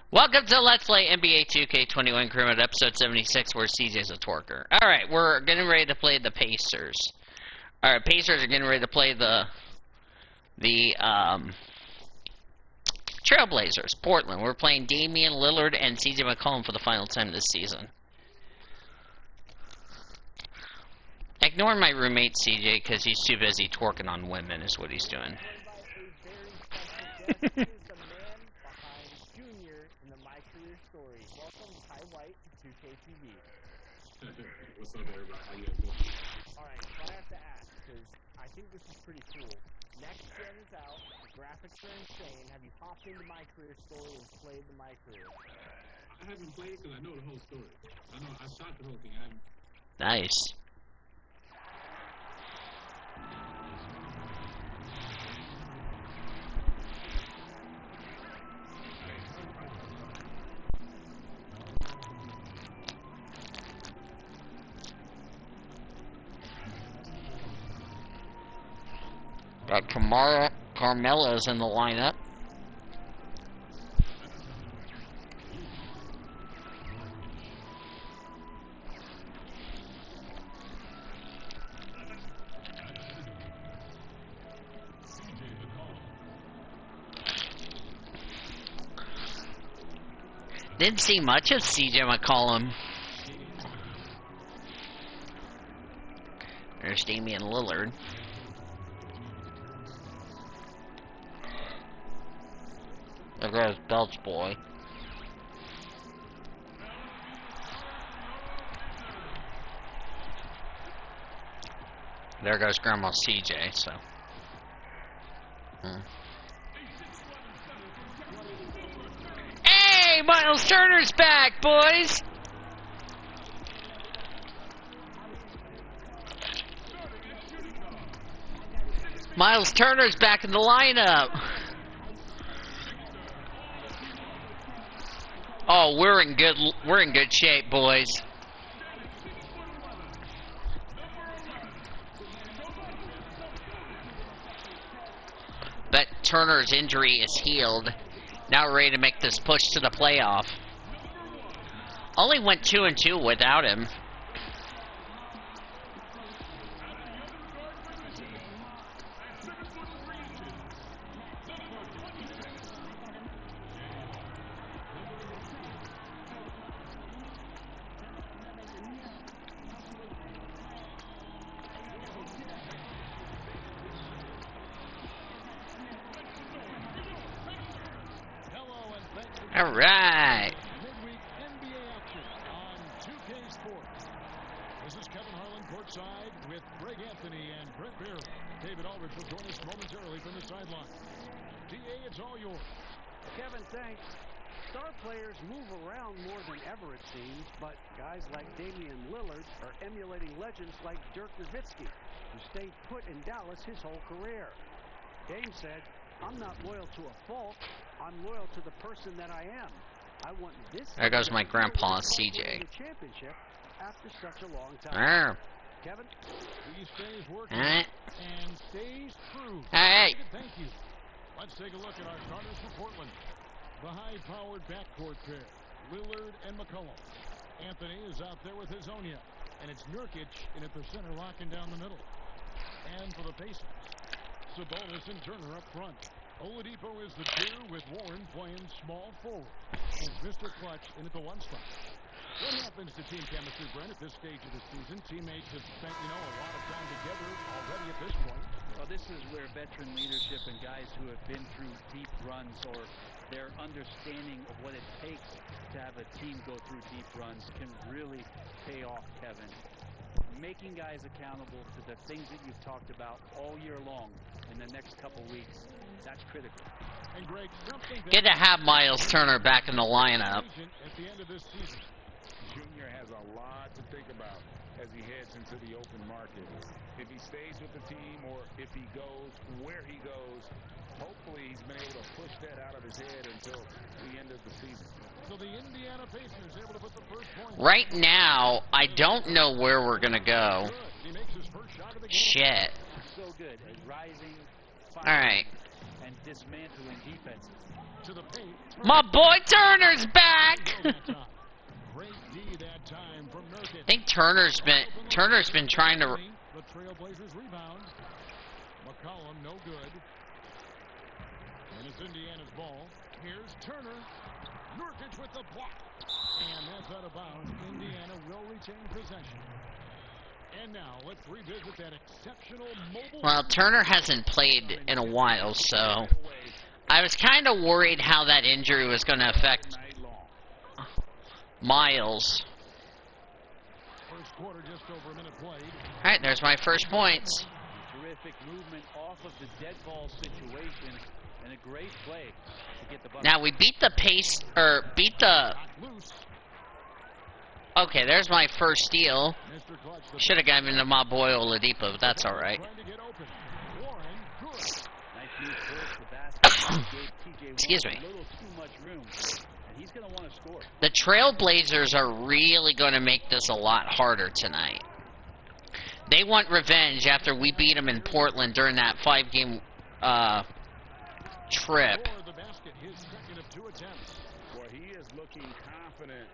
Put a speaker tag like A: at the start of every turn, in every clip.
A: Welcome to Let's Play NBA 2K21 Crew at episode 76 where CJ's a twerker. Alright, we're getting ready to play the Pacers. Alright, Pacers are getting ready to play the Trailblazers, Portland. We're playing Damian Lillard and CJ McCollum for the final time this season. Ignore my roommate CJ because he's too busy twerking on women is what he's doing.
B: What's up, everybody? How you guys doing?
C: Alright, so I have to ask, because I think this is pretty cool. Next gen is out, the graphics are insane. Have you hopped into My Career Story and played the My Career?
B: I haven't played because I know the whole story. I shot the whole thing. I haven't.
A: Nice. Got Kamara Carmelo's in the lineup. Didn't see much of CJ McCollum. There's Damian Lillard. There goes Belch boy. There goes Grandma CJ, so. Hey, Miles Turner's back, boys! Miles Turner's back in the lineup. Oh, we're in good shape, boys. But Turner's injury is healed. Now we're ready to make this push to the playoff. Only went 2-2 without him. All right.
D: Midweek NBA action on 2K Sports. This is Kevin Harlan courtside with Greg Anthony and Brett Beer. David Aldridge will join us momentarily from the sideline. DA, it's all yours.
C: Kevin, thanks. Star players move around more than ever, it seems, but guys like Damian Lillard are emulating legends like Dirk Nowitzki, who stayed put in Dallas his whole career. Dame said, "I'm not loyal to a fault. I'm loyal to the person that I am. I want this."
A: There goes my grandpa, CJ.
C: Championship after such a long time. Kevin,
D: he stays working
A: Alright.
D: and stays true.
A: Alright.
D: Thank you. Let's take a look at our starters for Portland. The high-powered backcourt pair, Lillard and McCollum. Anthony is out there with his Onya, and it's Nurkic in at the center, locking down the middle. And for the Pacers, Sabonis and Turner up front. Oladipo is the 2 with Warren playing small forward. And Mr. Clutch in at the 1 spot. What happens to team chemistry, Brent, at this stage of the season? Teammates have spent, a lot of time together already at this point.
E: Well, this is where veteran leadership and guys who have been through deep runs or their understanding of what it takes to have a team go through deep runs can really pay off, Kevin. Making guys accountable to the things that you've talked about all year long in the next couple weeks, that's critical.
D: And Greg,
A: Good to have Miles Turner back in the lineup.
D: At the end of this season,
F: Junior has a lot to think about as he heads into the open market. If he stays with the team or if he goes where he goes, hopefully he's been able to push that out of his head until the end of the season.
D: So the Indiana Pacers able to put the first point.
A: Right now, I don't know where we're gonna go.
D: He makes his first shot of the game.
A: Shit.
E: So good. A rising
A: Alright.
E: and dismantling defenses.
D: To the paint.
A: My boy Turner's back.
D: Great D that time from Nurkic.
A: I think Turner's been trying to.
D: The Trailblazers rebound. McCollum, no good. And it's Indiana's ball. Here's Turner. Nurkic with the block. And that's out of bounds. Indiana will retain possession. And now let's revisit that exceptional mobile.
A: Well, Turner hasn't played in a while, so I was kind of worried how that injury was going to affect Miles.
D: First quarter, just over a minute played.
A: All right, there's my first points.
E: Terrific movement off of the dead ball situation, and a great play to get the bucket.
A: Now we beat the pace, or beat the.
D: Loose.
A: Okay, there's my first steal.
D: Mr. Clutch, the
A: Should have given to my boy Oladipo, but that's all right.
D: trying to get open. Warren, good.
E: Nice move towards the basket. Gave TJ
A: Excuse
E: Warren
A: me.
E: a little too much room, and he's going to want to score.
A: The Trailblazers are really going to make this a lot harder tonight. They want revenge after we beat them in Portland during that 5-game trip.
D: For the basket, his second of 2 attempts.
F: Boy, he is looking confident.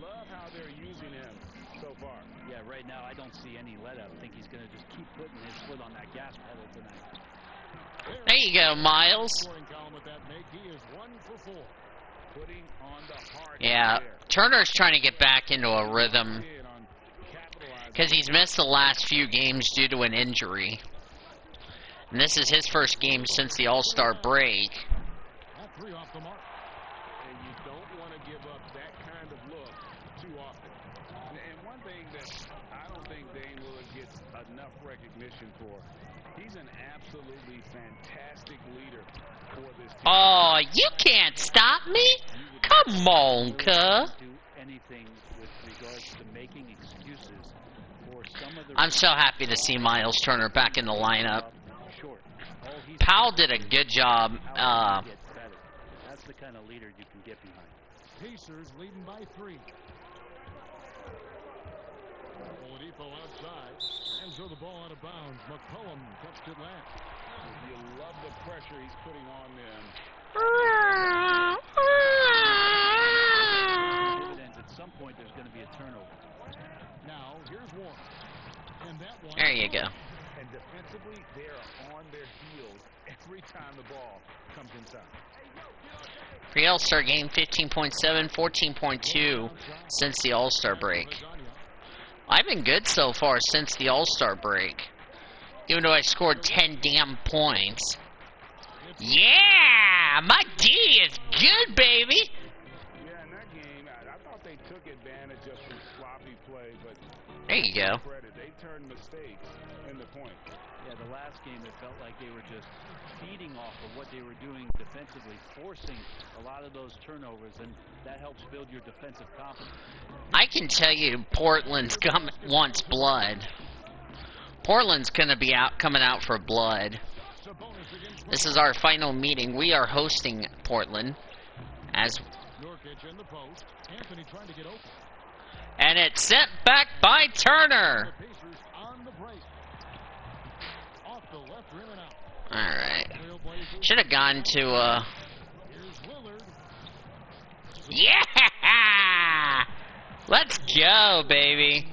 F: Love how they're using him so far.
E: Yeah, right now I don't see any let up. I think he's going to just keep putting his foot on that gas pedal tonight.
A: There you go, Miles.
D: Scoring column with that make. He is 1 for 4.
F: Putting on the hard
A: Yeah,
F: there.
A: Turner's trying to get back into a rhythm
F: In on capitalizing.
A: because he's missed the last few games due to an injury. And this is his first game since the All-Star break.
D: That 3 off the mark.
F: And you don't want to give up that kind of look too often. And one thing that I don't think Dame Lillard gets enough recognition for, he's an absolutely fantastic leader for this team.
A: Oh, you can't stop me. Come on, cuh.
E: Do anything with regards to making excuses for some of the.
A: I'm so happy to see Miles Turner back in the lineup.
E: Short. All he's
A: Powell did a good job.
E: how he gets better. That's the kind of leader you can get behind.
D: Pacers leading by 3. Oladipo outside. And so the ball out of bounds. McCollum touched it last.
F: You love the pressure he's putting on them.
E: Dividends. At some point, there's going to be a turnover.
D: Now, here's Warren. And that one.
A: There you go.
F: And defensively, they are on their heels every time the ball comes inside.
A: Pre-All-Star game, 15.7, 14.2 since the All-Star break. I've been good so far since the All-Star break. Even though I scored 10 damn points. Yeah! My D is good, baby!
F: Yeah, in that game, I thought they took advantage of some sloppy play, but
A: There you go.
F: credit, they turned mistakes into points.
E: Yeah, the last game, it felt like they were just feeding off of what they were doing defensively, forcing a lot of those turnovers, and that helps build your defensive confidence.
A: I can tell you Portland's wants blood. Portland's gonna be coming out for blood. This is our final meeting. We are hosting Portland as
D: Nurkic in the post. Anthony trying to get open.
A: and it's sent back by Turner.
D: The Pacers on the break. Off the left rim and out.
A: Alright.
D: Trailblazers.
A: Should have gone to
D: Here's Lillard.
A: yeah! Let's go, baby.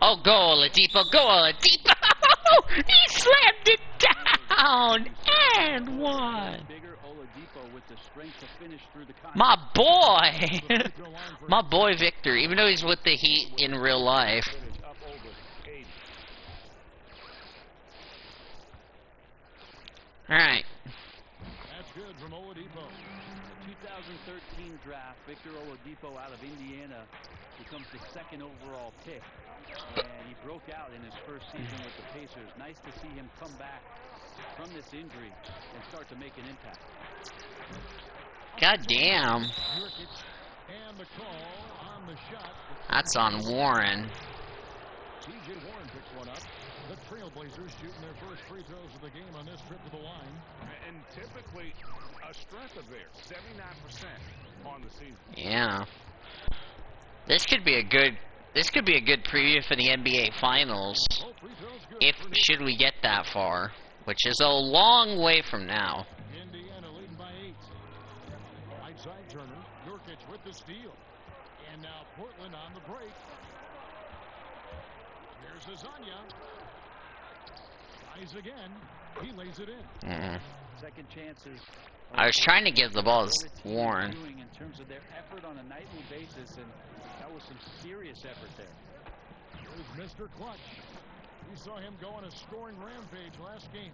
A: Oh, go Oladipo, go Oladipo! He slammed it down! And one!
E: Bigger Oladipo with the strength to finish through the contact.
A: My boy! My boy Victor, even though he's with the Heat in real life.
F: Finish up over 80.
A: Alright.
D: That's good from Oladipo.
E: The 2013 draft, Victor Oladipo out of Indiana becomes the second overall pick. And he broke out in his first season with the Pacers. Nice to see him come back from this injury and start to make an impact.
A: God damn.
D: Nurkic and the call on the shot.
A: That's on Warren.
D: TJ Warren picks one up. The Trailblazers shooting their first free throws of the game on this trip to the line.
F: And typically, a strength of theirs, 79% on the season.
A: Yeah. This could be a good preview for the NBA Finals.
D: Both free throws good.
A: If should we get that far, which is a long way from now.
D: Indiana with the steal. And now Portland on the break. Here's Azania. Tries again. He lays it in.
E: Second chances.
A: I was trying to give the ball to Warren.
E: Doing in terms of their effort on a nightly basis, and that was some serious effort there.
D: Here's Mr. Clutch. We saw him go on a scoring rampage last game.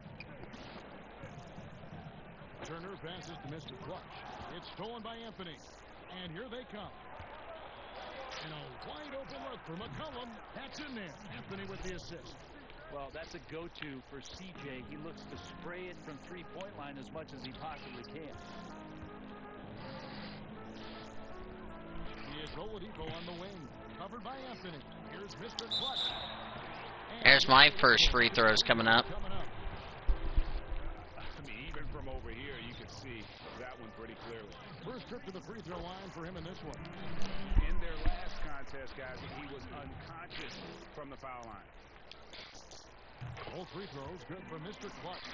D: Turner passes to Mr. Clutch. It's stolen by Anthony. And here they come. And a wide open look for McCollum. That's in there. Anthony with the assist.
E: Well, that's a go-to for CJ. He looks to spray it from three-point line as much as he possibly can.
D: He is Oladipo on the wing. Covered by Anthony. Here's Mr. Clutch.
A: There's my first free throws coming up.
F: I mean, even from over here, you can see that one pretty clearly.
D: First trip to the free throw line for him in this one.
F: In their last contest, guys, he was unconscious from the foul line.
D: All free throws good for Mr. Clutch.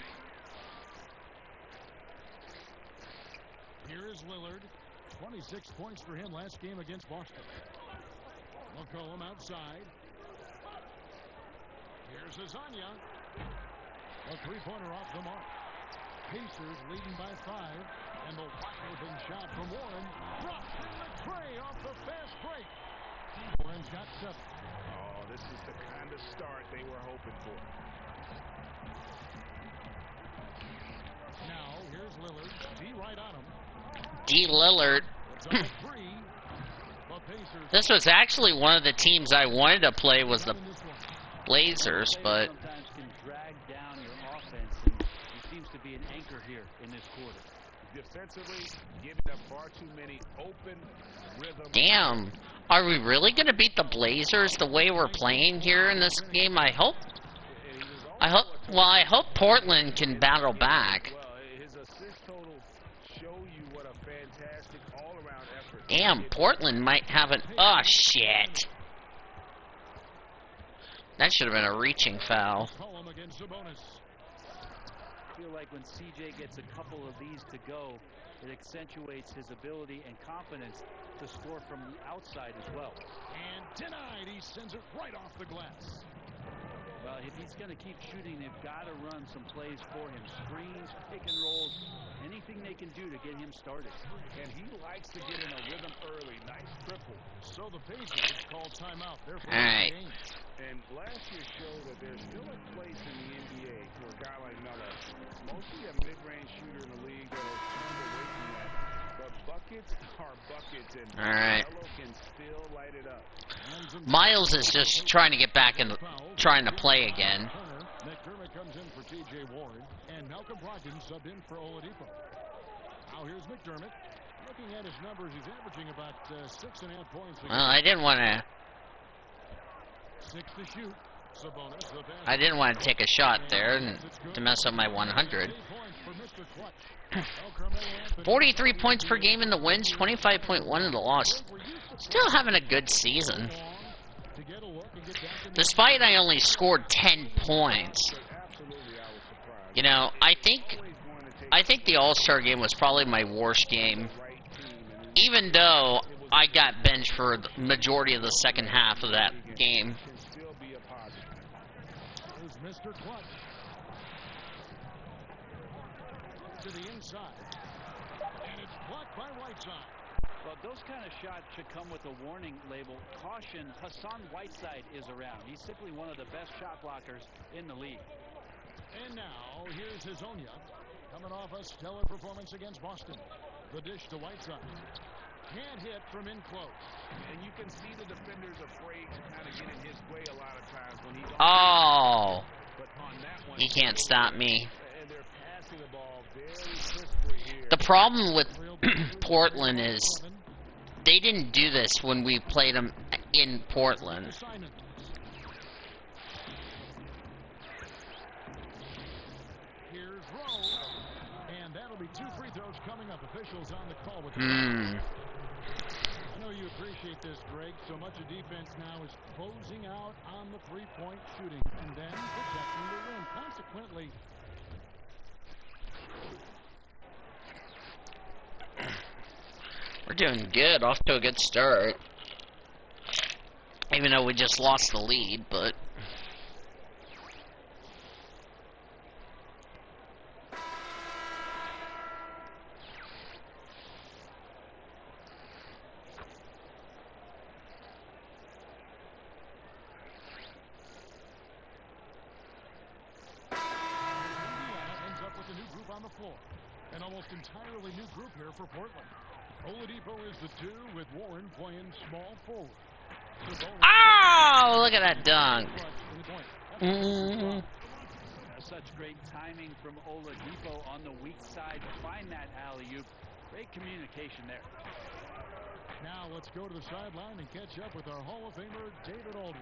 D: Here is Lillard. 26 points for him last game against Boston. McCollum outside. Here's Azania. A three-pointer off the mark. Pacers leading by 5. And the wide-open shot from Warren. Dropped in the tray off the fast break. Warren's got 7.
F: Oh, this is the kind of start they were hoping for.
D: Now, here's Lillard. D right on him.
A: D. Lillard.
D: It's on 3. The Pacers.
A: This was actually one of the teams I wanted to play was the
D: in this one.
A: Blazers, but
E: Sometimes can drag down your offense, and he seems to be an anchor here in this quarter.
F: Defensively, giving up far too many open rhythm.
A: damn. Are we really going to beat the Blazers the way we're playing here in this game? I hope Portland can battle back.
F: Well, his assist total show you what a fantastic all-around effort.
A: Damn, Portland might have an... Oh, shit. That should have been a reaching foul.
D: McCollum against Sabonis.
E: I feel like when CJ gets a couple of these to go, it accentuates his ability and confidence to score from the outside as well.
D: And denied. He sends it right off the glass.
E: Well, if he's going to keep shooting, they've got to run some plays for him. Screens, pick and rolls, anything they can do to get him started.
F: And he likes to get in a rhythm early. Nice triple.
D: So the Pacers call timeout. There for
A: All right.
D: the game.
F: And last year showed that there's still a place in the NBA for a guy like Melo. Mostly a mid-range shooter in the league that'll turn away from that. But buckets are buckets, and
A: All right.
F: Melo can still light it up.
A: Miles is just trying to get back and trying to play again.
D: McDermott comes in for T.J. Warren, and Malcolm Brogdon subbed in for Oladipo. Now here's McDermott. Looking at his numbers, he's averaging about 6.5 points a
A: Well, I didn't want to...
D: 6 to shoot. Sabonis, the pass.
A: I didn't want to take a shot there and to mess up my 100.
D: 8 points for Mr. Clutch.
A: 43 points per game in the wins, 25.1 in the loss. Still having a good season.
D: To get a look and get back in the
A: Despite I only scored 10 points.
F: Absolutely, I was surprised.
A: You know, I think the All-Star game was probably my worst game.
F: Right team, and
A: Even though I got benched for the majority of the second half of that game.
F: can still be a positive.
D: Here's Mr. Clutch. To the inside. And it's blocked by Whiteside.
E: Well, those kind of shots should come with a warning label. Caution, Hassan Whiteside is around. He's simply one of the best shot blockers in the league.
D: And now, here's Hazonia. Coming off a stellar performance against Boston. The dish to Whiteside. Can't hit from in close.
F: And you can see the defenders afraid to kind of get in his way a lot of times when he's
A: Oh,
F: but on that one,
A: he can't stop me.
F: and they're passing the ball very crisply here.
A: The problem with Portland is they didn't do this when we played them in Portland.
D: Simon. Here's Rose. And that'll be 2 free throws coming up. Officials on the call with the I know you appreciate this, Greg. So much of defense now is closing out on the three-point shooting and then protecting the rim. Consequently,
A: We're doing good, off to a good start. Even though we just lost the lead, but...
D: Ends up with a new group on the floor. An almost entirely new group here for Portland. Oladipo is the 2 with Warren playing small forward.
A: Oh, look at that dunk.
E: Such great timing from Oladipo on the weak side to find that alley-oop. Great communication there.
D: Now let's go to the sideline and catch up with our Hall of Famer, David Aldridge.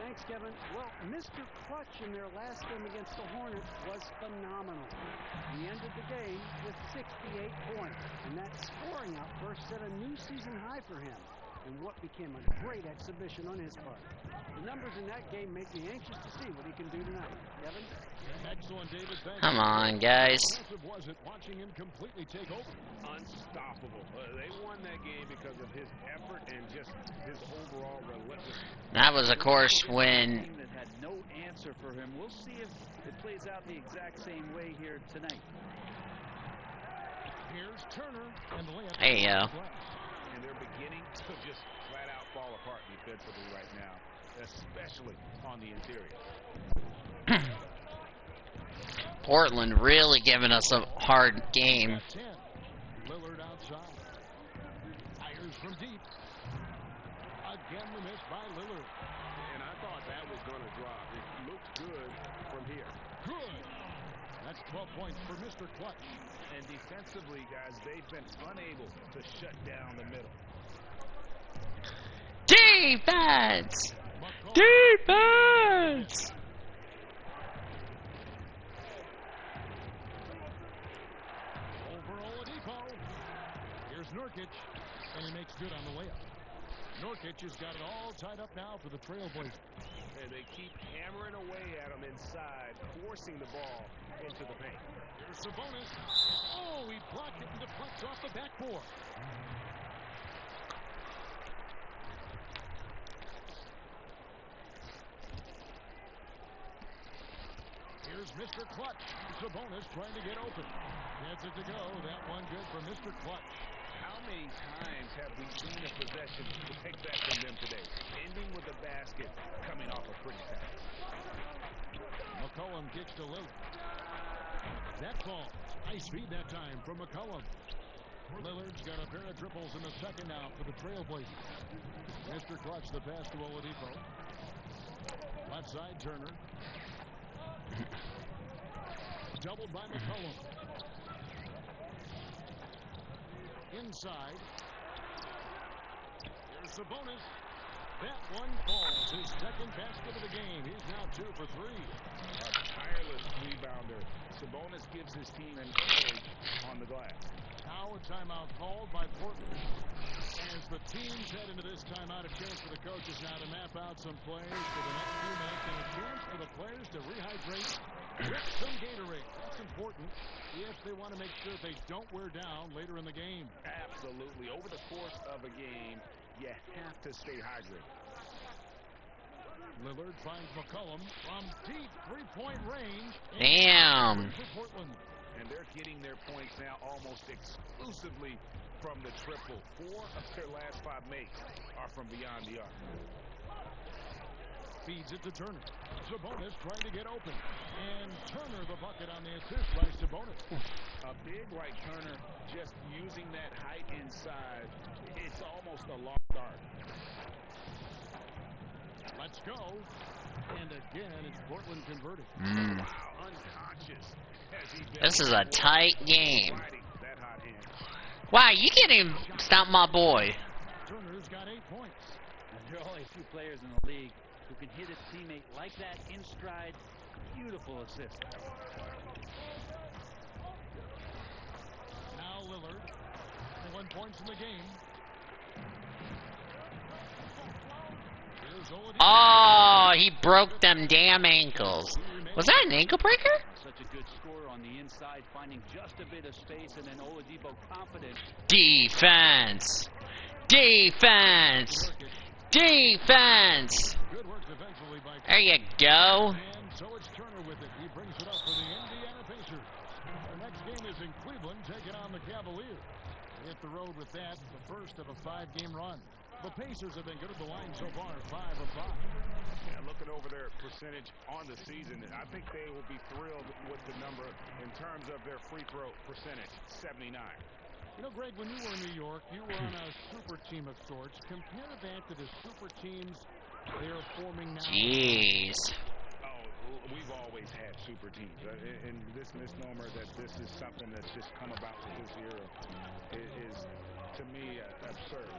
C: Thanks, Kevin. Well, Mr. Clutch in their last game against the Hornets was phenomenal. He ended the game with 68 points, and that scoring outburst set a new season high for him in what became a great exhibition on his part. The numbers in that game make me anxious to see what he can do tonight. Kevin?
D: Excellent, David. Thank
A: Come
D: you.
A: on, guys.
D: How impressive was it watching him completely take over?
F: Unstoppable. They won that game because of his effort and just his overall relentless.
A: That was, of course, when...
E: Team that had no answer for him. We'll see if it plays out the exact same way here tonight.
D: Here's Turner and the layup.
A: There you go.
F: And they're beginning to just flat out fall apart defensively right now, especially on the interior.
A: Portland really giving us a hard game.
D: 10. Lillard outside. Fires from deep. Again the miss by Lillard.
F: And I thought that was going to drop. It looked good from here.
D: Good. That's 12 points for Mr. Clutch.
F: And defensively, guys, they've been unable to shut down the middle.
A: Defense!
D: McCollum.
A: Defense!
D: Over Oladipo. Here's Nurkic, and he makes good on the layup. Nurkic has got it all tied up now for the Trailblazers.
F: And they keep hammering away at him inside, forcing the ball into the paint.
D: Here's Sabonis. Oh, he blocked it and deflects off the backboard. Here's Mr. Clutch. Sabonis trying to get open. Gets it to go. That one good for Mr. Clutch.
F: How many times have we seen a possession like that from them today? Ending with a basket, coming off a pretty pass.
D: McCollum kicks to Lillard. That falls. Nice feed that time from McCollum. Lillard's got a pair of triples in the second now for the Trailblazers. Mr. Clutch, the pass to Oladipo. Left side, Turner. Doubled by McCollum. Inside. Here's Sabonis. That one falls. His second basket of the game. He's now 2 for 3.
F: A tireless rebounder. Sabonis gives his team an edge on the glass.
D: Now a timeout called by Portland. As the teams head into this timeout, a chance for the coaches now to map out some plays for the next few minutes and a chance for the players to rehydrate with some Gatorade. That's important if they want to make sure they don't wear down later in the game.
F: Absolutely. Over the course of a game, you have to stay hydrated.
D: Lillard finds McCollum from deep three-point range.
A: Damn.
D: For Portland.
F: And they're getting their points now almost exclusively from the triple. 4 of their last 5 makes are from beyond the arc.
D: Feeds it to Turner. Sabonis trying to get open. And Turner the bucket on the assist by Sabonis.
F: A big like Turner just using that height inside. It's almost a lost art.
D: Let's go. And again, it's Portland converted.
F: Wow, unconscious.
A: This is a tight game.
F: That hot hand.
A: Wow, you can't even stop my boy.
D: Turner's got 8 points.
E: And there are only a few players in the league who can hit his teammate like that in stride. Beautiful assist.
D: Now Lillard. 1 points in the game. Here's Oladipo.
A: Oh, he broke them damn ankles. Was that an ankle breaker?
E: such a good scorer on the inside, finding just a bit of space, and then Oladipo confident.
A: Defense! Defense! Defense!
D: Good work defensively by
A: There you go.
D: And so it's Turner with it. He brings it up for the Indiana Pacers. The next game is in Cleveland, taking on the Cavaliers. They hit the road with that, the first of a 5-game run. The Pacers have been good at the line so far, 5 of 5.
F: Yeah, looking over their percentage on the season, I think they will be thrilled with the number in terms of their free throw percentage, 79.
D: You know, Greg, when you were in New York, you were on a super team of sorts. Compare that to the super teams they are forming now.
A: Jeez.
F: Oh, we've always had super teams. And this misnomer that this is something that's just come about with this era is, to me, absurd.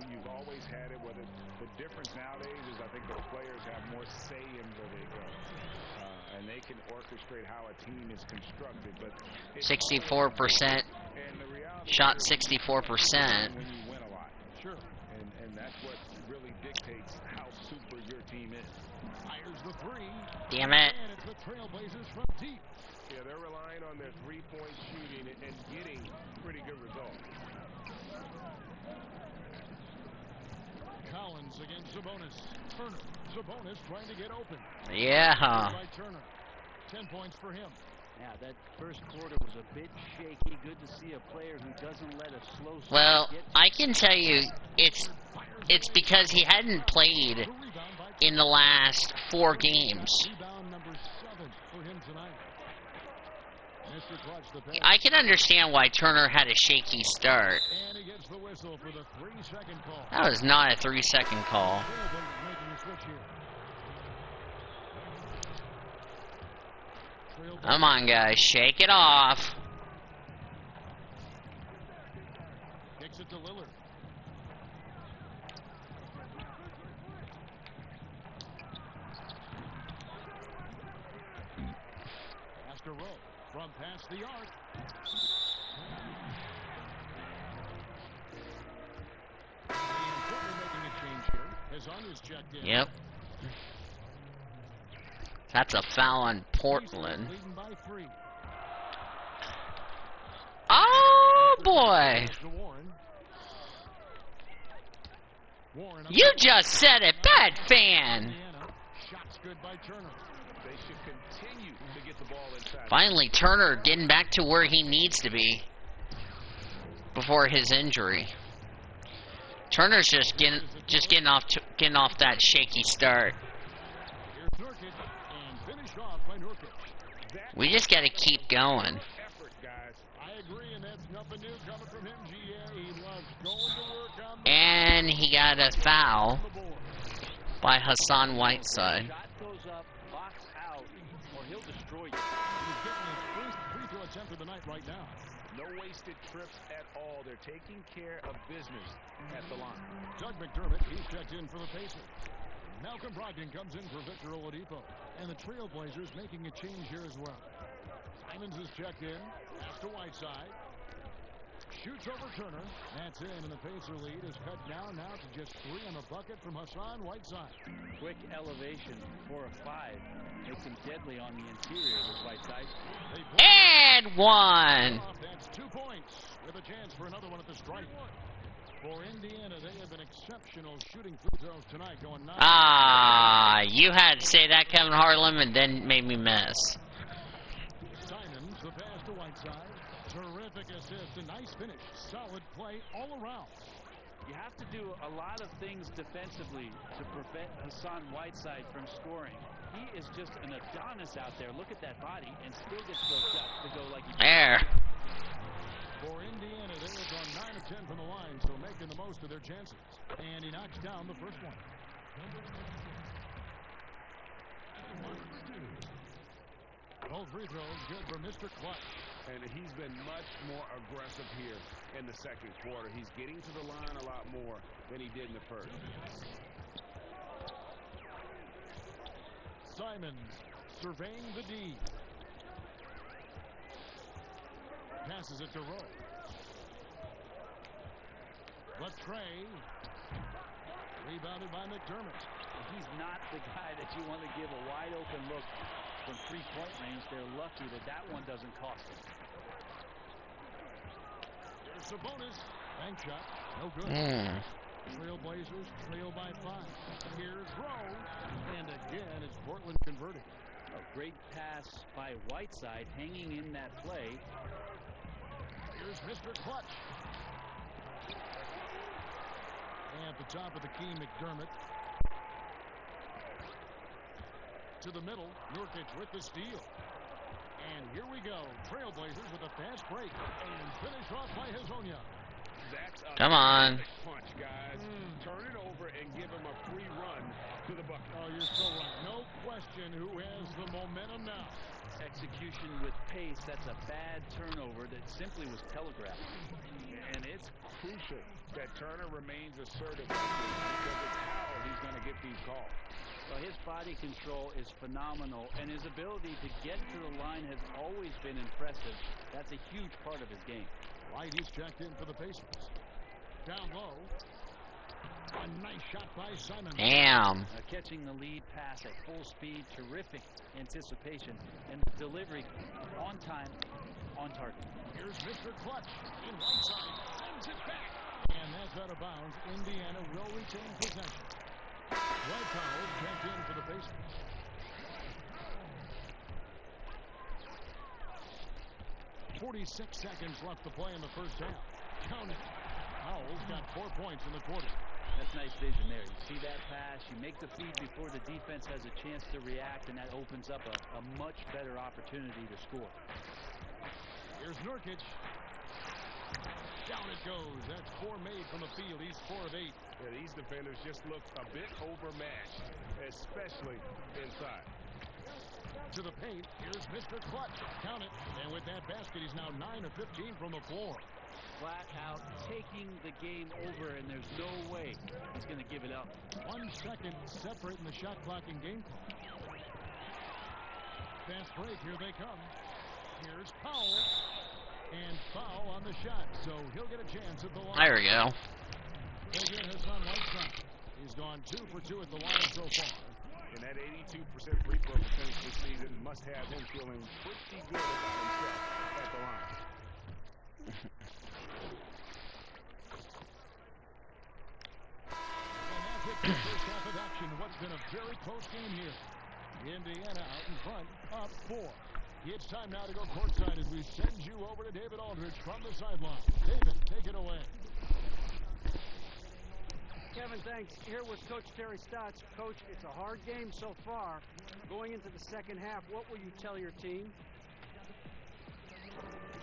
F: You've always had it. Whether the difference nowadays is I think the players have more say in where they go. And they can orchestrate how a team is constructed. But
A: 64%. Shot 64%.
F: When you win a lot.
D: Sure.
F: And that's what really dictates how super your team is.
D: Fires the 3.
A: Damn it.
D: And it's the Trailblazers from deep.
F: Yeah, they're relying on their three-point shooting and getting pretty good results.
D: Collins against Sabonis. Turner. Sabonis trying to get open.
A: Yeah.
D: By Turner. 10 points for him.
E: Yeah, that first quarter was a bit shaky. Good to see a player who doesn't let a slow start
A: Well,
E: get
A: I can tell you it's because he hadn't played in the last 4 games.
D: Rebound number 7 for him tonight. Mr. Clutch, the pass.
A: I can understand why Turner had a shaky start.
D: And he gets the whistle for the 3-second call.
A: That was not a 3-second call.
D: Trailblazers making a switch here.
A: Come on, guys, shake it off.
D: Kicks it to Lillard. Pass to Rowe. From past the arc. And Portland making a change here. Hezonja's checked in.
A: Yep. That's a foul on Portland.
D: Leading by 3.
A: Oh, boy.
D: Warren
A: You just said it, bad fan.
D: Shots good by Turner.
F: They should continue to get the ball inside.
A: Finally, Turner getting back to where he needs to be before his injury. Turner's just getting off that shaky start.
D: Here's Nurkic and finished off by Nurkic.
A: We just got to keep going.
F: Effort, guys.
D: I agree, and that's nothing new coming from him, GA. He loves going to work on the
A: And he got a foul
D: board.
A: by Hassan Whiteside.
E: Shot goes up, box out, or he'll destroy you.
D: He's getting his first free throw attempt of the night right now.
F: No wasted trips at all. They're taking care of business at the line.
D: Doug McDermott, he's checked in for the Pacers. Malcolm Brogdon comes in for Victor Oladipo. And the Trailblazers making a change here as well. Simons is checked in. Pass to Whiteside. Shoots over Turner. That's in, and the Pacer lead is cut down now to just 3 on the bucket from Hassan Whiteside.
E: Quick elevation for a 5. Makes him deadly on the interior with Whiteside.
A: And one.
D: That's 2 points with a chance for another one at the stripe. For Indiana, they have been exceptional shooting free throws tonight, going 9.
A: Ah, you had to say that, Kevin Harlan, and then made me miss.
D: Simons, the pass to Whiteside. Terrific assist, a nice finish. Solid play all around.
E: You have to do a lot of things defensively to prevent Hassan Whiteside from scoring. He is just an Adonis out there. Look at that body and still gets those shots to go like he
A: There.
D: For Indiana, they have gone 9 of 10 from the line, so making the most of their chances. And he knocks down the first one. Both free throws good for Mr. Clutch.
F: And he's been much more aggressive here in the second quarter. He's getting to the line a lot more than he did in the first.
D: Simons surveying the D. Passes it to Rowe. Latrey. Rebounded by McDermott.
E: He's not the guy that you want to give a wide open look from 3-point range. They're lucky that that one doesn't cost them.
D: There's the bonus. Bank shot. No good. Trailblazers trail by 5. Here's Rowe. And again, it's Portland converting.
E: A great pass by Whiteside hanging in that play.
D: Here's Mr. Clutch. And at the top of the key, McDermott. To the middle, Nurkic with the steal. And here we go. Trailblazers with a fast break. And finish off by Hezonja.
F: That's a
A: Come on.
F: punch, guys. Turn it over and give him a free run to the bucket.
D: Oh, you're so right. No question who has the momentum now.
E: Execution with pace. That's a bad turnover that simply was telegraphed.
F: And it's crucial that Turner remains assertive because it's how he's going to get these calls.
E: Well, his body control is phenomenal, and his ability to get to the line has always been impressive. That's a huge part of his game.
D: White, he's checked in for the Pacers. Down low. A nice shot by Simon.
A: Damn.
E: Catching the lead pass at full speed, terrific anticipation, and the delivery on time, on target.
D: Here's Mr. Clutch in Whiteside. Sends it back. And that's out of bounds. Indiana will retain possession. Dwight Powell checked in for the Pacers. .46 seconds left to play in the first half. Count it. Powell's got 4 points in the quarter.
E: That's nice vision there. You see that pass, you make the feed before the defense has a chance to react, and that opens up a much better opportunity to score.
D: Here's Nurkic. Down it goes. That's 4 made from the field. He's 4 of 8.
F: Yeah, these defenders just look a bit overmatched, especially inside.
D: To the paint. Here's Mr. Clutch. Count it. And with that basket, he's now 9 of 15 from the floor.
E: Flat out taking the game over, and there's no way he's going to give it up.
D: 1 second separating the shot clock and game clock. Fast break. Here they come. Here's Powell. And foul on the shot, so he'll get a chance at the line.
A: There we go.
D: Again, Hassan Whiteside. He's gone 2 for 2 at the line so far.
F: And that 82% free throw percentage this season must have him feeling pretty good about himself at the line.
D: And that's it for the first half of action. What's been a very close game here. Indiana out in front, up 4. It's time now to go courtside as we send you over to David Aldridge from the sideline. David, take it away.
C: Kevin, thanks. Here with Coach Terry Stotts. Coach, it's a hard game so far. Going into the second half, what will you tell your team?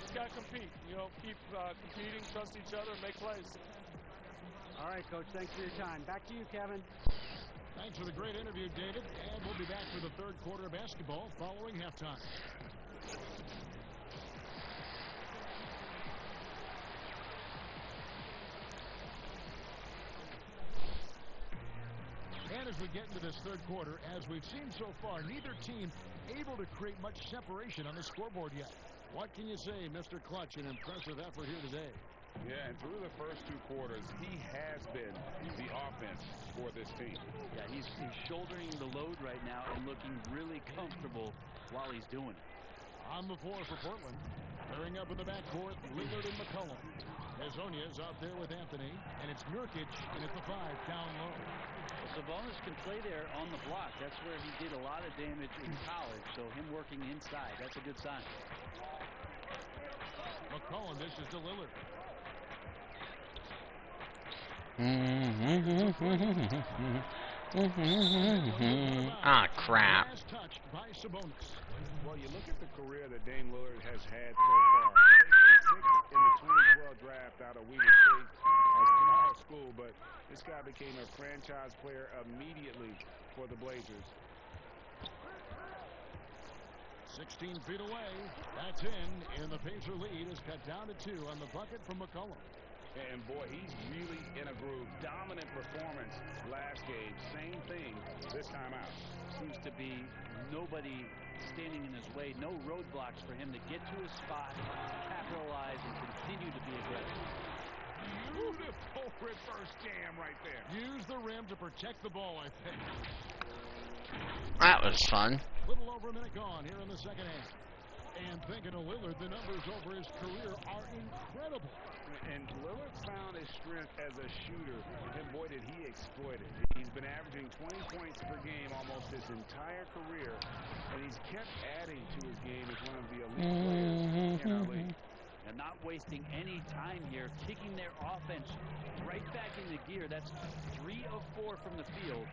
G: Just got to compete. You know, keep competing, trust each other, and make plays.
C: All right, Coach. Thanks for your time. Back to you, Kevin.
D: Thanks for the great interview, David. And we'll be back for the third quarter of basketball following halftime. And as we get into this third quarter, as we've seen so far, neither team able to create much separation on the scoreboard yet. What can you say, Mr. Clutch? An impressive effort here today.
F: Yeah, and through the first 2 quarters, he has been the offense for this team.
E: Yeah, he's shouldering the load right now and looking really comfortable while he's doing it.
D: On the floor for Portland. Clearing up in the backcourt, Lillard and McCollum. Hezonja is out there with Anthony, and it's Nurkic in at the 5, down low.
E: Well, Sabonis can play there on the block. That's where he did a lot of damage in college, so him working inside, that's a good sign.
D: McCollum dishes to Lillard.
A: Ah, crap.
D: Last touch by Sabonis.
F: Well, you look at the career that Dame Lillard has had so far. Taken 6th in the 2012 draft out of Weber State, a small school, but this guy became a franchise player immediately for the Blazers.
D: 16 feet away. That's in. And the Pacer lead is cut down to 2 on the bucket from McCollum.
F: And boy, he's really in a groove. Dominant performance last game. Same thing this time out.
E: Seems to be nobody standing in his way. No roadblocks for him to get to his spot, capitalize, and continue to be aggressive.
F: Beautiful reverse jam right there.
D: Use the rim to protect the ball, I think.
A: That was fun.
D: Little over a minute gone here in the second half. And thinking of Lillard, the numbers over his career are incredible.
F: And Lillard found his strength as a shooter, and boy, did he exploit it. He's been averaging 20 points per game almost his entire career, and he's kept adding to his game as one of the elite players in our league.
E: And not wasting any time here, kicking their offense right back into gear. That's 3 of 4 from the field.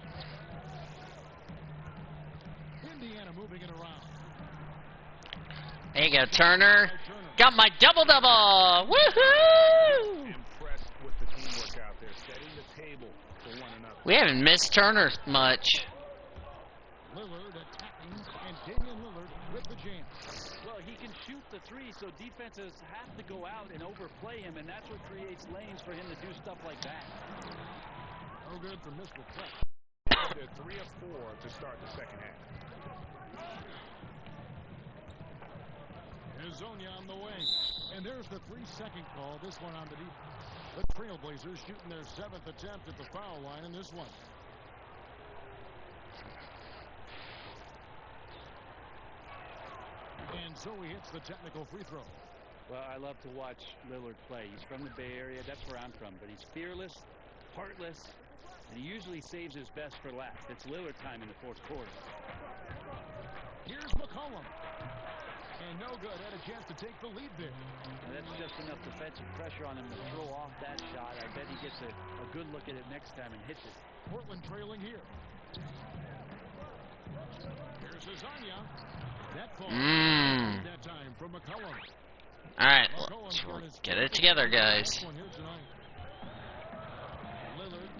D: Indiana moving it around.
A: There you go, Turner. Got my double-double. Woohoo!
F: Impressed with the teamwork out there, setting the table for one another.
A: We haven't missed Turner much.
D: Lillard attacking, and Damian Lillard with the jam.
E: Well, he can shoot the 3, so defenses have to go out and overplay him, and that's what creates lanes for him to do stuff like that.
D: No good for Mr. Clutch.
F: They're 3 of 4 to start the second half.
D: Hezonja on the wing. And there's the 3-second call. This one on the deep. The Trailblazers shooting their 7th attempt at the foul line in this one. And so he hits the technical free throw.
E: Well, I love to watch Lillard play. He's from the Bay Area. That's where I'm from. But he's fearless, heartless, and he usually saves his best for last. It's Lillard time in the fourth quarter.
D: Here's McCollum. And no good. Had a chance to take the lead there.
E: And that's just enough defensive pressure on him to throw off that shot. I bet he gets a good look at it next time and hits it.
D: Portland trailing here. Here's Hezonja. That ball that time from McCollum.
A: All right, let's get it together, guys.
D: Lillard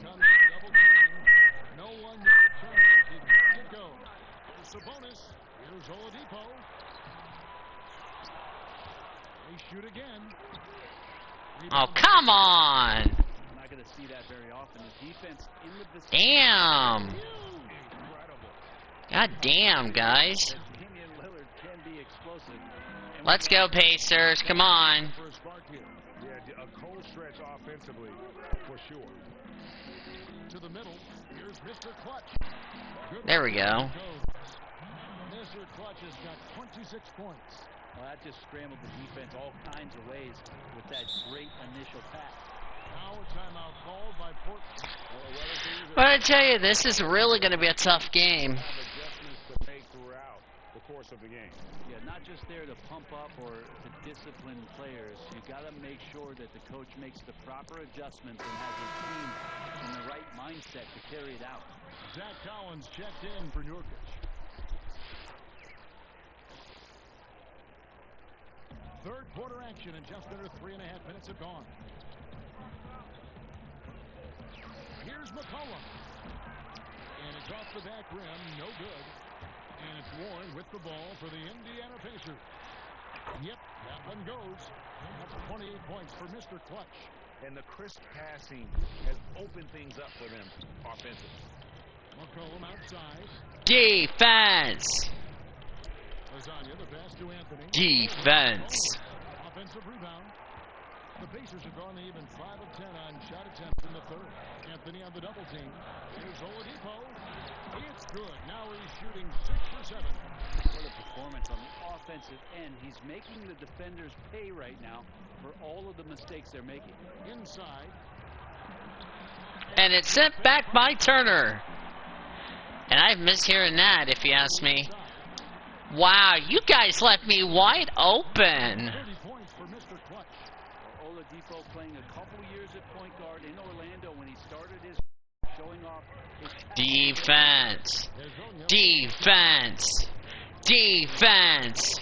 D: comes to double team. No one near Turner as he lets it go. Here's Sabonis. Here's Oladipo. They shoot again.
A: Oh, come on!
E: I'm not going to see that very often. The defense in the vicinity.
A: Damn! God damn, guys.
E: Damian Lillard can be explosive.
A: Let's go, Pacers. Come on.
F: Yeah, a cold stretch offensively, for sure.
D: To the middle. Here's Mr. Clutch.
A: There we go.
D: Mr. Clutch has got 26 points.
E: Well, that just scrambled the defense all kinds of ways with that great initial pass.
D: Now a timeout called by Portland.
A: But I tell you, this is really going to be a tough game.
F: Adjustments to make throughout the course of the game.
E: Yeah, not just there to pump up or to discipline players. You got to make sure that the coach makes the proper adjustments and has his team in the right mindset to carry it out.
D: Zach Collins checked in for Nurkic. Third quarter action and just under 3.5 minutes have gone. Here's McCollum. And it's off the back rim. No good. And it's Warren with the ball for the Indiana Pacers. Yep, that one goes. That's 28 points for Mr. Clutch.
F: And the crisp passing has opened things up for them offensively.
D: McCollum outside.
A: Defense!
D: Hezonja, the pass to Anthony.
A: Defense!
D: Offensive rebound. The Pacers have gone even 5 of 10 on shot attempts in the third. Anthony on the double team. Here's Oladipo. It's good. Now he's shooting 6 for 7.
E: What a performance on the offensive end. He's making the defenders pay right now for all of the mistakes they're making.
D: Inside.
A: And it's sent back by Turner. And I've missed hearing that, if you ask me. Wow, you guys left me wide open.
D: 30 points for Mr. Clutch.
E: Oladipo playing a couple years at point guard in Orlando when he started his showing off his
A: Defense. Defense. Defense.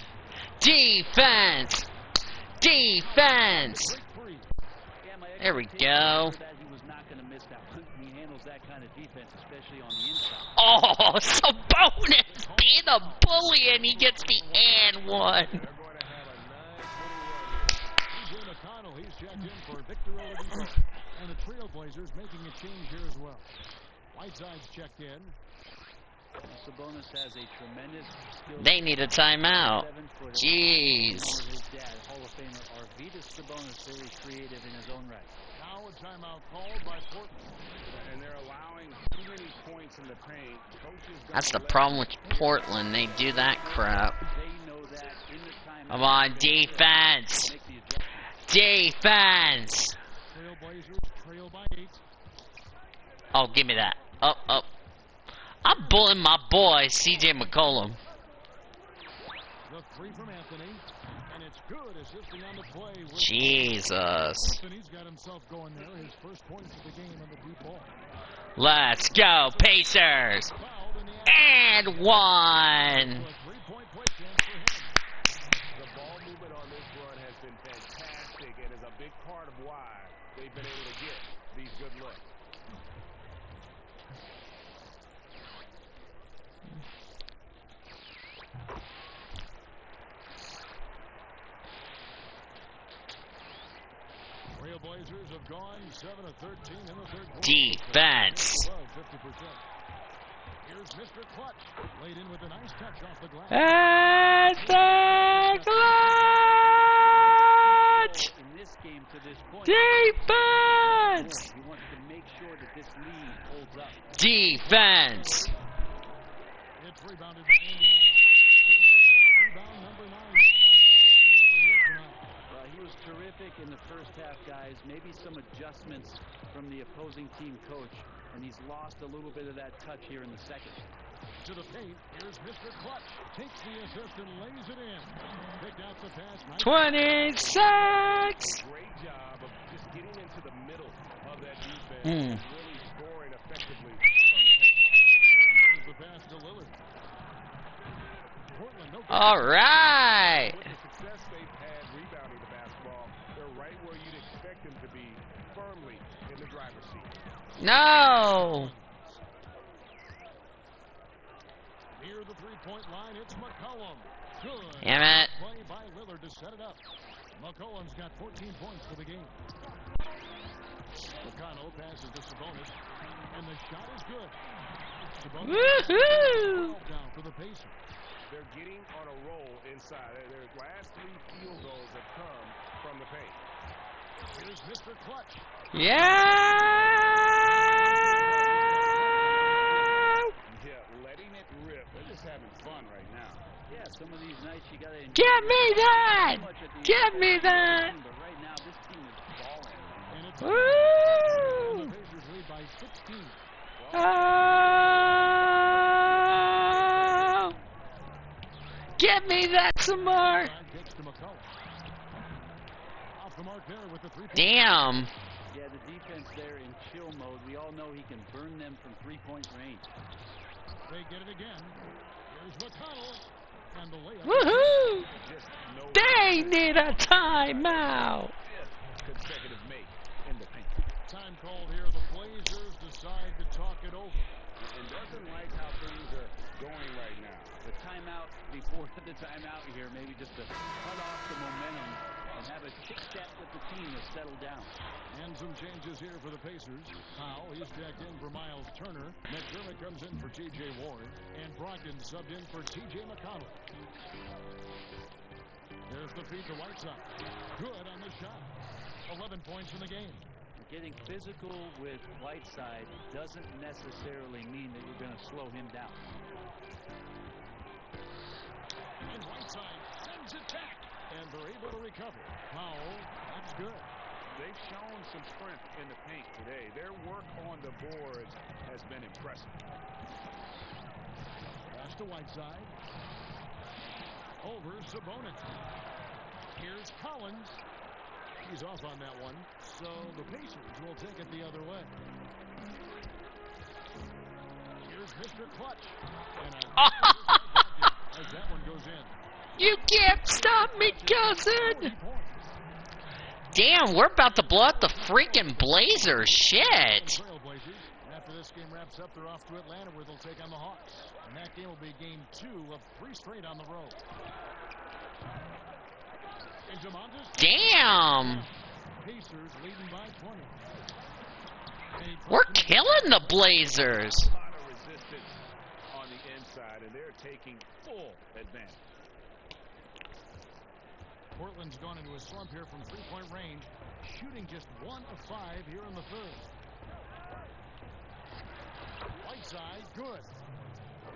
A: Defense. Defense. There we go.
E: He was not going to miss that. He handles that kind of defense, especially on the inside.
A: Oh, Sabonis being a bully, and he gets the and one.
F: They're going to have a nice
D: TJ McConnell, he's checked in for Victor Oladipo. And the Trailblazers making a change here as well. Whiteside's checked in.
E: Sabonis has a tremendous skill.
A: They need a timeout. Jeez.
E: His dad, Hall of Famer Arvydas Sabonis, very creative in his own right.
D: Now a timeout called by Portland.
F: And they're allowing too many points in the paint.
A: That's the problem with Portland. They do that crap.
E: They know that in the timeout.
A: Come on, defense!
E: Make the adjustment.
A: Defense!
D: Trailblazers trail by 8.
A: Oh, give me that. Up, up. I'm bullying my boy, CJ McCollum.
D: The 3 from Anthony, and it's good, assisting on the play.
A: Jesus.
D: Anthony's got himself going there. His first points of the game on the deep ball.
A: Let's go, Pacers!
D: Fouled in the
A: And one!
D: a 3-point play chance for him.
F: The ball movement on this run has been fantastic and is a big part of why they've been able to get these good looks.
D: Trailblazers have gone 7 of 13 in the third quarter.
A: Defense!
D: Above 50%. Here's Mr. Clutch. Laid in with a nice touch off the glass.
A: And the clutch!
E: In this game to this point,
A: Defense!
E: he wants to make sure that this lead holds up.
A: Defense!
D: It's rebounded by Indiana. Rebound number 9.
E: He was terrific in the first half, guys. Maybe some adjustments from the opposing team coach, and he's lost a little bit of that touch here in the second.
D: To the paint, here's Mr. Clutch. Takes the assist and lays it in. Picked out the pass.
A: 26!
F: Great job of just getting into the middle of that defense and really scoring effectively from the paint.
D: And there's the pass to Lillard. Portland, no
A: All right!
F: With the success they've had rebounding the basketball, they're right where you'd expect them to be, firmly in the driver's seat.
A: No!
D: Near the three-point line, it's McCollum. Good.
A: Damn it.
D: Play by Lillard to set it up. McCollum's got 14 points for the game. McConnell passes to Sabonis, and the shot is good. Sabonis
A: Woohoo!
D: down for the Pacers.
F: They're getting on a roll inside. Their last 3 field goals have come from the paint.
D: Here's Mr. Clutch.
A: Yeah!
F: Yeah, letting it rip. They're just having fun right now.
E: Yeah, some of these nights you gotta enjoy
A: Give me that!
E: so much at the
A: Give
E: end
A: me
E: of the
A: that!
E: game, but right now this team is balling.
D: And it's
A: Woo!
D: the Pacers lead by 16.
A: Oh! Give me that some more!
D: Gets to McCollum. Off the mark there with the three-point.
A: Damn!
E: Yeah, the defense there in chill mode. We all know he can burn them from three-point range.
D: They get it again. Here's McConnell. And the layup.
A: Woohoo!
F: Just no
A: They need a timeout!
F: consecutive make in the paint.
D: Time called here. The Blazers decide to talk it over.
F: And doesn't like how things are going right now.
E: The timeout before the timeout here, maybe just to cut off the momentum and have a chit-chat with the team to settle down.
D: And some changes here for the Pacers. Powell, he's checked in for Miles Turner. McDermott comes in for T.J. Ward. And Brogdon subbed in for T.J. McConnell. There's the feed to Whiteside. Good on the shot. 11 points in the game.
E: Getting physical with Whiteside doesn't necessarily mean that you're going to slow him down.
D: And Whiteside sends it back. And they're able to recover. Powell, that's good.
F: They've shown some strength in the paint today. Their work on the boards has been impressive.
D: Pass to Whiteside. Over Sabonis. Here's Collins. He's off on that one. So the Pacers will take it the other way. Here's Mr. Clutch. And as that one goes in.
A: You can't stop me, cousin!
D: 40 points.
A: Damn, we're about to blow up the freaking Blazers. Shit!
D: Trailblazers. After this game wraps up, they're off to Atlanta where they'll take on the Hawks. And that game will be game 2 of 3 straight on the road. Into Montes.
A: Damn!
D: Pacers leading by 20.
A: We're killing the Blazers!
F: A lot of resistance on the inside, and they're taking full advantage.
D: Portland's gone into a slump here from three-point range, shooting just 1 of 5 here in the third. Whiteside, good.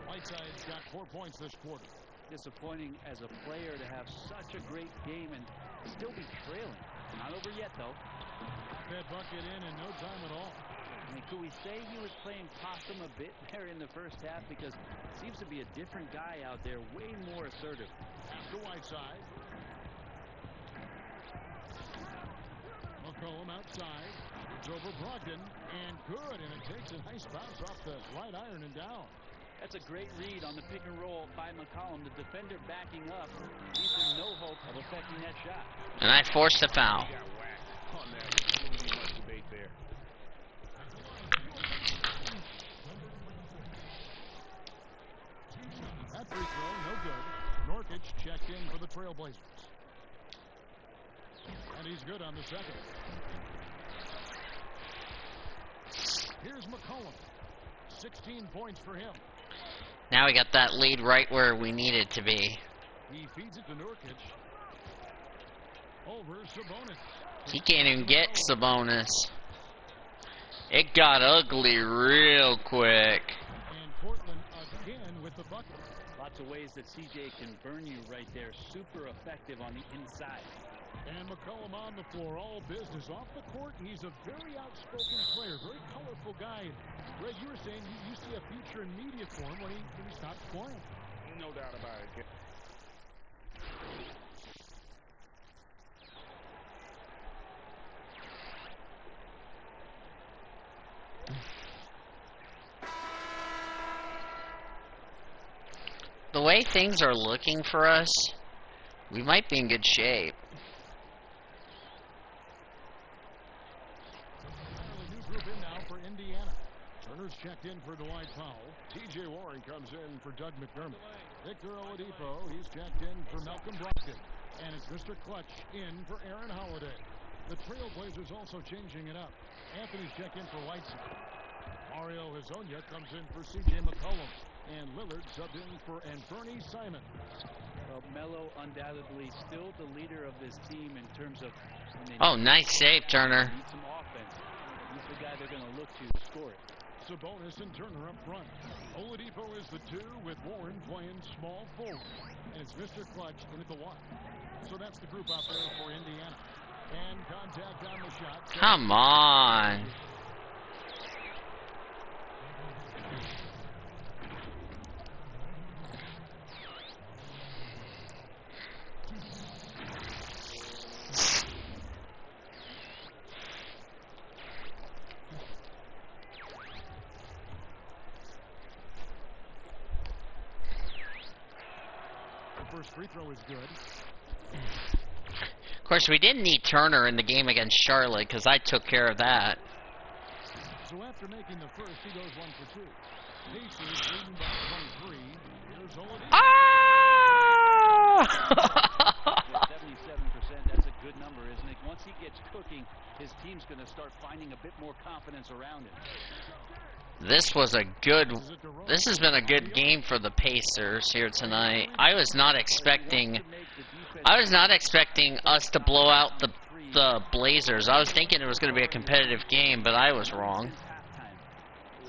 D: Whiteside's got 4 points this quarter.
E: Disappointing as a player to have such a great game and still be trailing. Not over yet, though.
D: Got that bucket in no time at all.
E: I mean, could we say he was playing possum a bit there in the first half? Because it seems to be a different guy out there, way more assertive.
D: After Whiteside. McCollum outside. It's over Brogdon. And good. And it takes a nice bounce off the right iron and down.
E: That's a great read on the pick and roll by McCollum. The defender backing up. Leaves him no hope of affecting that shot.
A: And I forced a foul.
F: He got whacked on that. There shouldn't be much debate there.
D: That free throw, no good. Nurkic checked in for the Trailblazers. And he's good on the second. Here's McCollum. 16 points for him.
A: Now we got that lead right where we need it to be.
D: He feeds it to Nurkic. Over Sabonis.
A: He can't even get Sabonis. It got ugly real quick.
D: And Portland again with the bucket.
E: Lots of ways that CJ can burn you right there. Super effective on the inside.
D: And McCollum on the floor, all business off the court. He's a very outspoken player, very colorful guy. Greg, you were saying you see a future in media for him when he stops playing.
F: No doubt about it.
A: The way things are looking for us, we might be in good shape.
D: New group in now for Indiana. Turner's checked in for Dwight Powell. T.J. Warren comes in for Doug McDermott. Victor Oladipo, he's checked in for Malcolm Brogdon. And it's Mr. Clutch in for Aaron Holiday. The Trailblazers also changing it up. Anthony's checked in for Whiteside. Mario Hezonja comes in for C.J. McCollum. And Lillard subbed in for Anthony Simon.
E: Well, Melo undoubtedly still the leader of this team in terms of...
A: Oh, nice save, Turner.
E: Need some offense. He's the guy they're going to look to score it.
D: Sabonis and Turner up front. Oladipo is the 2 with Warren playing small forward. And it's Mr. Clutch in at the 1. So that's the group out there for Indiana. And contact on the shot.
A: Come on.
D: First free throw is good.
A: Of course, we didn't need Turner in the game against Charlotte because I took care of that.
D: So after making the first, he goes 1 for 2. Pacers leading by 23. Here's Oladipo.
A: Ah!
E: 77%, that's a good number, isn't it? Once he gets cooking, his team's going to start finding a bit more confidence around him.
A: This has been a good game for the Pacers here tonight. I was not expecting us to blow out the Blazers. I was thinking it was going to be a competitive game, but I was wrong.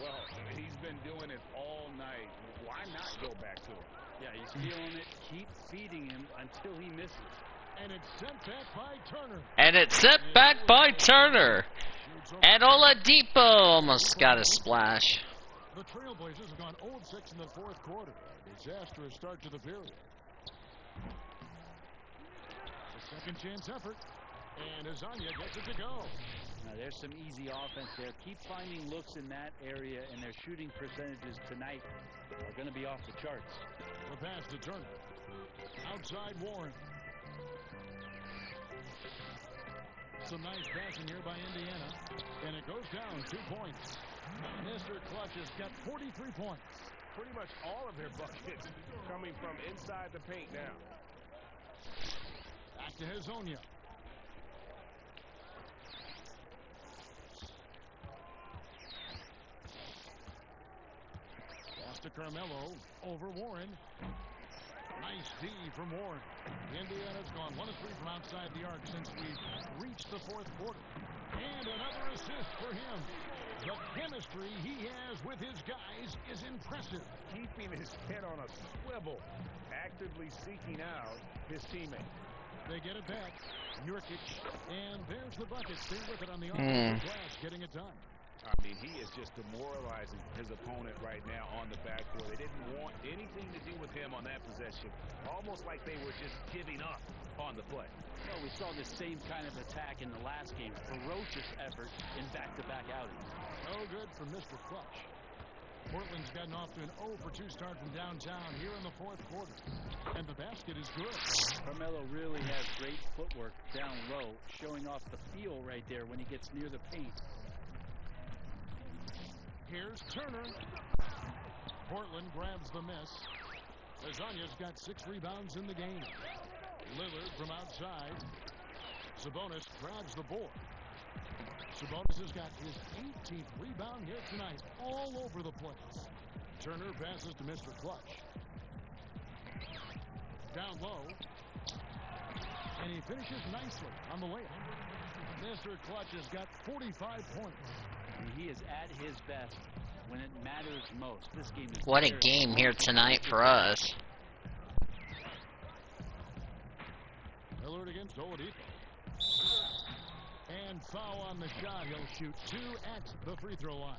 F: Well, he's been doing it all night. Why not go back to him?
E: Yeah, he's feeling it. Keep feeding him until he misses.
D: And it's sent back by Turner.
A: And it's sent back by Turner. And Oladipo almost got a splash.
D: The Trailblazers have gone 0-6 in the fourth quarter. Disastrous start to the period. A second chance effort. And Hezonja gets it to go.
E: Now there's some easy offense there. Keep finding looks in that area, and their shooting percentages tonight are going to be off the charts.
D: The pass to Turner. Outside Warren. Some nice passing here by Indiana. And it goes down 2 points. Mr. Clutch has got 43 points.
F: Pretty much all of their buckets coming from inside the paint now.
D: Back to Hezonja. Pass to Carmelo. Over Warren. Nice D from Warren. Indiana's gone 1 of 3 from outside the arc since we reached the fourth quarter. And another assist for him. The chemistry he has with his guys is impressive.
F: Keeping his head on a swivel, actively seeking out his teammate.
D: They get it back. Nurkic, and there's the bucket. Stay with it on the offensive glass, getting it done.
F: I mean, he is just demoralizing his opponent right now on the backcourt. They didn't want anything to do with him on that possession. Almost like they were just giving up on the play.
E: Well, we saw the same kind of attack in the last game. Ferocious effort in back-to-back outings.
D: No good for Mr. Clutch. Portland's gotten off to an 0-for-2 start from downtown here in the fourth quarter. And the basket is good.
E: Carmelo really has great footwork down low, showing off the feel right there when he gets near the paint.
D: Here's Turner. Portland grabs the miss. Lasagna's got 6 rebounds in the game. Lillard from outside. Sabonis grabs the board. Sabonis has got his 18th rebound here tonight, all over the place. Turner passes to Mr. Clutch. Down low. And he finishes nicely on the layup. Mr. Clutch has got 45 points.
E: He is at his best when it matters most. This game is
A: What a game here tonight for us.
D: Lillard against Oladipo. And foul on the shot. He'll shoot 2 at the free throw line.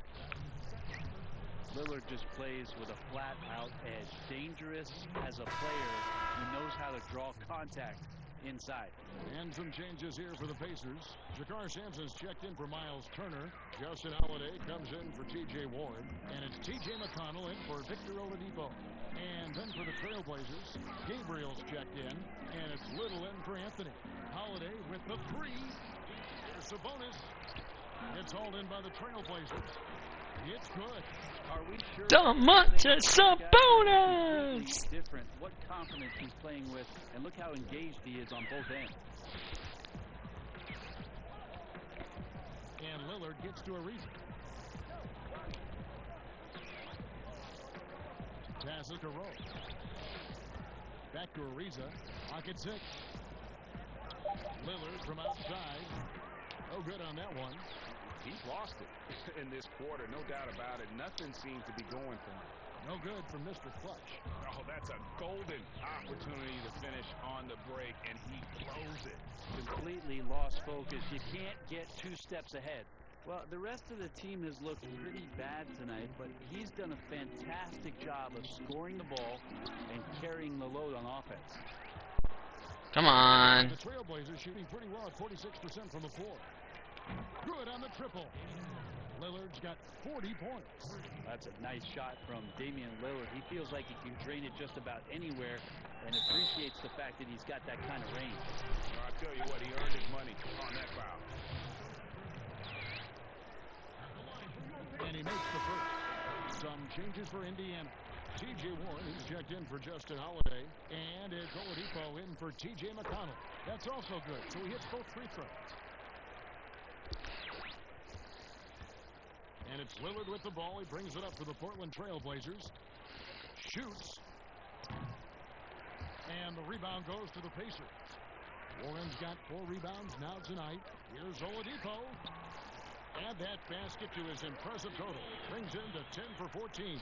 E: Lillard just plays with a flat-out edge. Dangerous as a player who knows how to draw contact inside.
D: And some changes here for the Pacers. Jakar Sampson's checked in for Miles Turner. Justin Holiday comes in for T.J. Ward. And it's T.J. McConnell in for Victor Oladipo. And then for the Trailblazers, Gabriel's checked in. And it's Little in for Anthony. Holiday with the 3. Here's Sabonis. It's hauled in by the Trailblazers. It's good.
E: Are we sure?
A: Domantas Sabonis!
E: Different. What confidence he's playing with, and look how engaged he is on both ends.
D: And Lillard gets to Ariza. Passes to Rose. Back to Ariza. Pocket 6. Lillard from outside. No good on that one.
F: He's lost it in this quarter, no doubt about it. Nothing seems to be going for him.
D: No good from Mr. Clutch.
F: Oh, that's a golden opportunity to finish on the break, and he blows it.
E: Completely lost focus. You can't get 2 steps ahead. Well, the rest of the team has looked pretty bad tonight, but he's done a fantastic job of scoring the ball and carrying the load on offense.
A: Come on.
D: The Trailblazers shooting pretty well at 46% from the floor. Good on the triple. Lillard's got 40 points.
E: That's a nice shot from Damian Lillard. He feels like he can drain it just about anywhere and appreciates the fact that he's got that kind of range.
F: Well, I'll tell you what, he earned his money on that foul.
D: And he makes the first. Some changes for Indiana. T.J. Warren is checked in for Justin Holiday. And it's Oladipo in for T.J. McConnell. That's also good. So he hits both free throws. And it's Lillard with the ball. He brings it up for the Portland Trailblazers. Shoots. And the rebound goes to the Pacers. Warren's got 4 rebounds now tonight. Here's Oladipo. And that basket to his impressive total. Brings him to 10 for 14.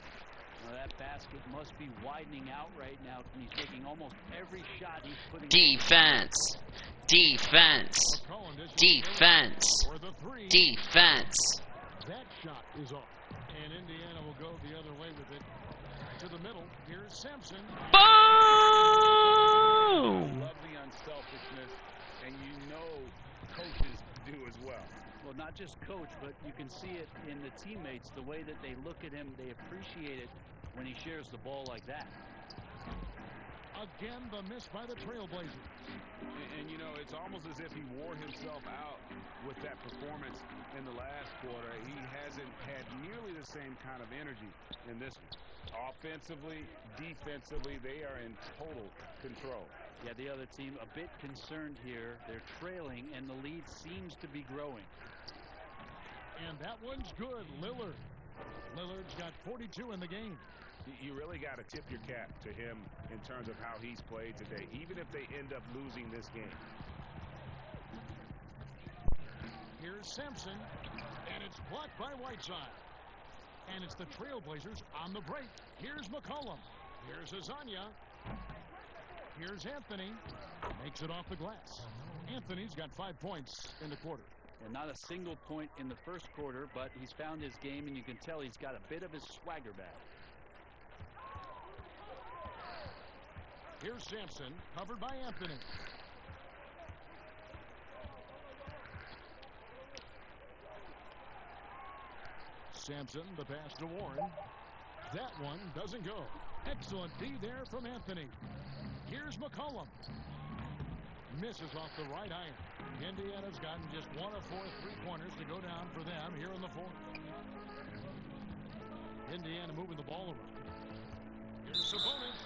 E: Well, that basket must be widening out right now. He's taking almost every shot he's putting.
A: Defense. Defense. Defense. Defense.
D: That shot is off. And Indiana will go the other way with it. To the middle. Here's Sampson.
A: Boom!
F: I love the unselfishness, and you know coaches do as well.
E: Well, not just coach, but you can see it in the teammates, the way that they look at him. They appreciate it when he shares the ball like that.
D: Again, the miss by the Trailblazers.
F: And you know, it's almost as if he wore himself out with that performance in the last quarter. He hasn't had nearly the same kind of energy in this one. Offensively, defensively, they are in total control.
E: Yeah, the other team a bit concerned here. They're trailing, and the lead seems to be growing.
D: And that one's good. Lillard's got 42 in the game.
F: You really got to tip your cap to him in terms of how he's played today, even if they end up losing this game.
D: Here's Sampson. And it's blocked by Whiteside. And it's the Trailblazers on the break. Here's McCollum. Here's Azania. Here's Anthony. Makes it off the glass. Anthony's got 5 points in the quarter.
E: And not a single point in the first quarter, but he's found his game, and you can tell he's got a bit of his swagger back.
D: Here's Sampson, covered by Anthony. Sampson, the pass to Warren. That one doesn't go. Excellent D there from Anthony. Here's McCollum. Misses off the right iron. Indiana's gotten just 1 of 4 3-pointers to go down for them here in the fourth. Indiana moving the ball around. Here's Sabonis.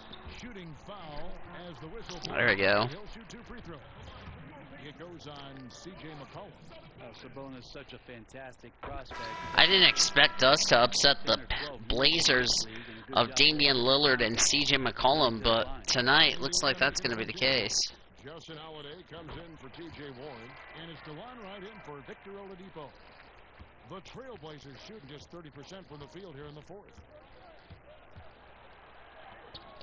D: Shooting foul as the whistle.
A: There we go.
D: He'll shoot 2 free throws. It goes on C.J. McCollum.
E: Sabonis, such a fantastic prospect.
A: I didn't expect us to upset the Blazers of Damian Lillard and C.J. McCollum, but tonight looks like that's going to be the case.
D: Justin Holiday comes in for T.J. Warren, and it's DeLon Wright in for Victor Oladipo. The Trailblazers shooting just 30% from the field here in the fourth.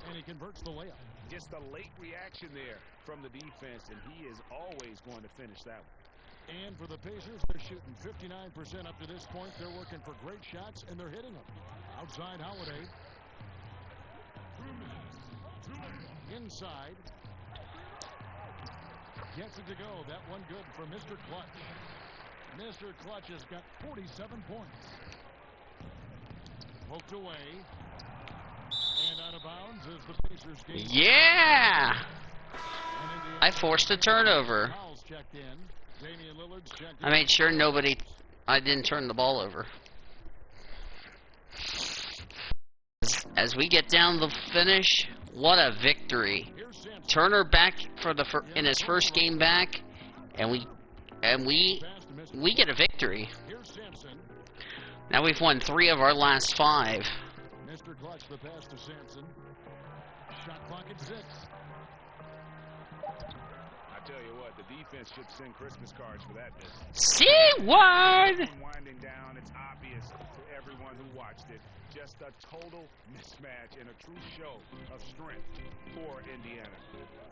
D: And he converts the layup.
F: Just a late reaction there from the defense, and he is always going to finish that one.
D: And for the Pacers, they're shooting 59% up to this point. They're working for great shots, and they're hitting them. Outside Holiday. Inside. Gets it to go. That one good for Mr. Clutch. Mr. Clutch has got 47 points. Poked away. And out of bounds is the Pacers game.
A: Yeah! I forced a turnover.
D: Checked in. Damian Lillard's checked in.
A: I made sure I didn't turn the ball over. As we get down the finish, what a victory. Turner back for in his first game back, and we get a victory. Now we've won 3 of our last 5.
D: Mr. Clutch, the pass to Sampson. Shot clock at 6.
F: I tell you what, the defense should send Christmas cards for that miss.
A: C1!
F: Winding down, it's obvious to everyone who watched it. Just a total mismatch and a true show of strength for Indiana.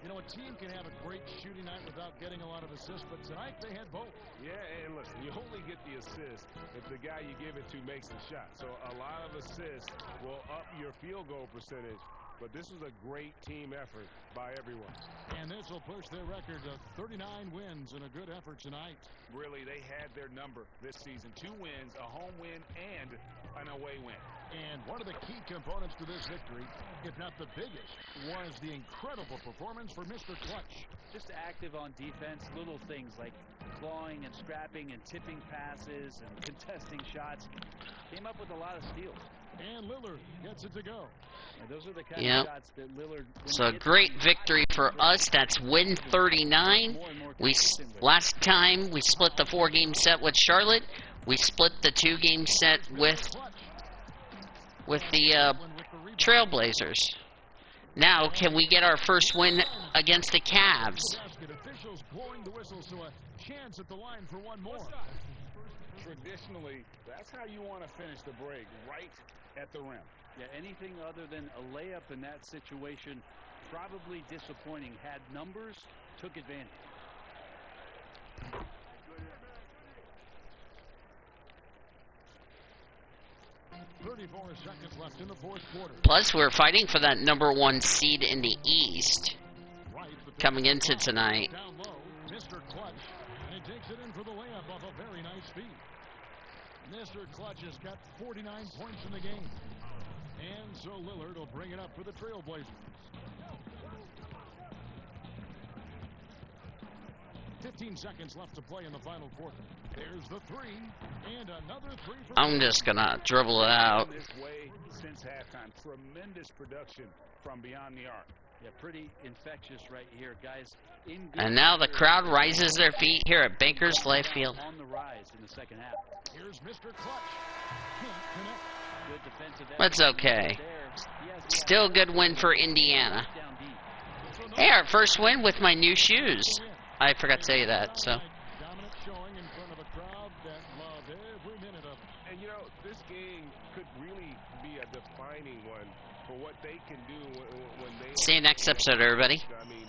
D: You know, a team can have a great shooting night without getting a lot of assists, but tonight they had both.
F: Yeah, and listen, you only get the assist if the guy you give it to makes the shot. So a lot of assists will up your field goal percentage. But this was a great team effort by everyone.
D: And this will push their record to 39 wins and a good effort tonight.
F: Really, they had their number this season. 2 wins, a home win, and an away win.
D: And one of the key components to this victory, if not the biggest, was the incredible performance for Mr. Clutch.
E: Just active on defense, little things like clawing and scrapping and tipping passes and contesting shots. Came up with a lot of steals.
D: And Lillard gets it to go.
E: And those are the kind of shots that Lillard...
A: So a great victory for us. That's win 39. Last time we split the 4-game set with Charlotte. We split the 2-game set with the Trailblazers. Now, can we get our first win against the Cavs?
D: Officials blowing the whistle, so a chance at the line for one more.
F: Traditionally, that's how you want to finish the break, right at the rim.
E: Yeah, anything other than a layup in that situation, probably disappointing. Had numbers, took advantage.
D: Seconds left in the fourth quarter.
A: Plus, we're fighting for that #1 seed in the East coming into tonight.
D: Down low, Mr. Clutch, and he takes it in for the layup off a very nice feed. Mr. Clutch has got 49 points in the game. And so Lillard will bring it up for the Trailblazers. 15 seconds left to play in the final quarter. There's the 3, and another 3 for...
A: I'm just gonna dribble it out.
F: This way since halftime. Tremendous production from beyond the arc.
E: Yeah, pretty infectious right here, guys.
A: And now the crowd rises their feet here at Bankers Life Field.
E: On the rise in the second half.
D: Here's Mr. Clutch. Can't connect.
E: Good defensive effort.
A: That's okay. Still a good win for Indiana. Hey, our first win with my new shoes. I forgot to say that, so.
D: Dominant showing in front of a crowd that loved
H: defining one for what they can do when they.
A: See you next episode, everybody.
H: I mean,